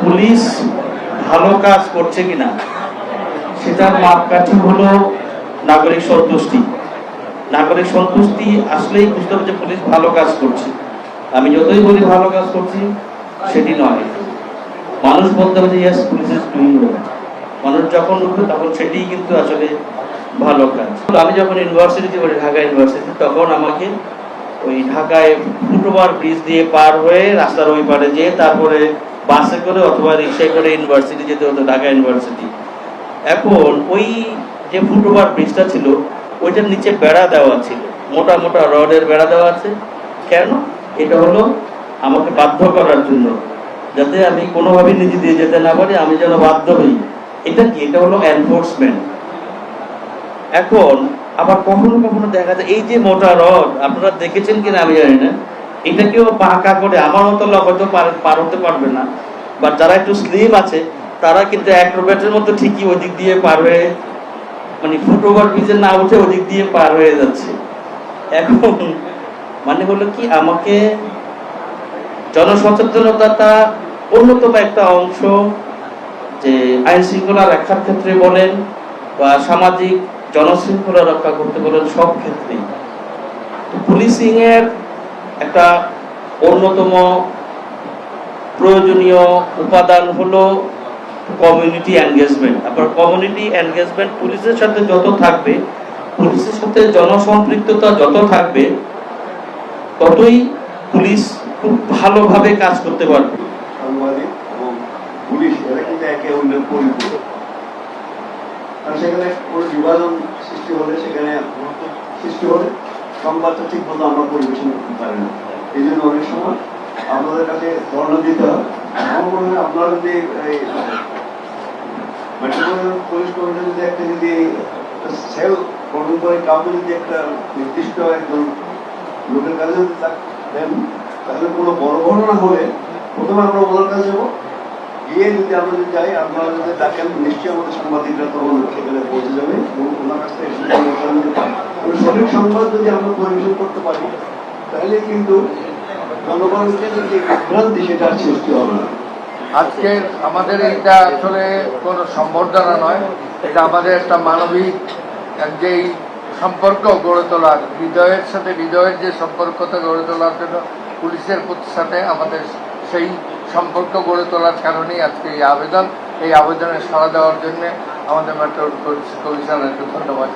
Police ভালো কাজ করছে কিনা সেটার মাপকাঠি হলো নাগরিক সন্তুষ্টি। নাগরিক সন্তুষ্টি আসলেই বুঝতে হবে যে পুলিশ ভালো কাজ করছে। আমি যতই বলি ভালো কাজ করছি সেটি নয়, মানুষ বলতে হবে যে yes police is doing well. মানুষ যখন উঠবে তখন সেটিই কিন্তু আসলে ভালো কাজ। আমি যখন ইউনিভার্সিটিতে পড়ি, ঢাকা ইউনিভার্সিটি, তখন আমাকে ওই ঢাকায় ফুটওভার ব্রিজ দিয়ে পার হয়ে রাস্তার ওই পারে যেয়ে তারপরে বাসে করে অথবা রিক্সায় করে ইউনিভার্সিটি যেতে হতো, ঢাকা ইউনিভার্সিটি। এখন ওই যে ফুটওভার ব্রিজটা ছিল ওইটার নিচে বেড়া দেওয়া ছিল, মোটা মোটা রডের বেড়া দেওয়া আছে। কেন? এটা হলো আমাকে বাধ্য করার জন্য, যাতে আমি কোনোভাবে নিজে দিয়ে যেতে না পারি, আমি যেন বাধ্য হই। এটা কি? এটা হলো এনফোর্সমেন্ট। এখন আবার কখনো কখনো দেখা যায় এই যে মোটা রড, আপনারা দেখেছেন কিনা আমি জানি না, এটা কেউ পাকা করে আমার মতো লোক হয়তো পার হতে পারবে না, বা যারা একটু স্লিম আছে তারা কিন্তু অ্যাক্রোব্যাটের মতো ঠিকই ওই দিক দিয়ে পার হয়ে, মানে ফুটওভার ব্রিজে না উঠে ওই দিক দিয়ে পার হয়ে যাচ্ছে। এখন মানে হলো কি, আমাকে জনসচেতনতা অন্যতম একটা অংশ, যে আইন শৃঙ্খলা রক্ষার ক্ষেত্রে বলেন বা সামাজিক জনশৃঙ্খলা রক্ষা করতে বলেন, সব ক্ষেত্রেই পুলিশিং এর একটা অন্যতম প্রয়োজনীয় উপাদান হলো কমিউনিটি এনগেজমেন্ট। আপনার কমিউনিটি এনগেজমেন্ট পুলিশের সাথে যত থাকবে, পুলিশের সাথে জনসম্পৃক্ততা যত থাকবে, ততই পুলিশ খুব ভালোভাবে কাজ করতে পারবে। সাংবাদিক এবং পুলিশ এরা কিন্তু একে অন্যের পরিপূরক। কারণ সেখানে কোনো বিভাজন সৃষ্টি হলে, সেখানে সৃষ্টি হলে সংবাদটা ঠিক মতো আমরা পরিবেশন করতে পারি না। এই জন্য অনেক সময় আপনাদের কাছে ধর্ণা দিতে হয়। আমার মনে হয় আপনারা যদি এই মেট্রোপলিটন পুলিশ কমিশন যদি একটা যদি সেল গঠন করে কাউকে যদি একটা নির্দিষ্ট একজন লোকের কাছে যদি দেন, তাহলে কোনো বড় ঘটনা হলে প্রথমে আমরা ওনার কাছে যাবো, গিয়ে যদি আমরা যদি যাই, আপনারা যদি ডাকেন, নিশ্চয়ই আমাদের সাংবাদিকরা তখন সেখানে পৌঁছে যাবে এবং ওনার কাছ থেকে সঠিক সংবাদ যদি আমরা পরিবেশন করতে পারি, তাহলে কিন্তু জনগণের যে বিভ্রান্তি সেটা সৃষ্টি হবে না। আজকে আমাদের এইটা আসলে কোনো সম্বর্ধনা নয়, এটা আমাদের একটা মানবিক যেই সম্পর্ক গড়ে তোলার, হৃদয়ের সাথে হৃদয়ের যে সম্পর্কটা গড়ে তোলার জন্য পুলিশের সাথে আমাদের সেই সম্পর্ক গড়ে তোলার কারণেই আজকে এই আবেদন। এই আবেদনে সাড়া দেওয়ার জন্য আমাদের মেট্রো কমিশনারকে ধন্যবাদ।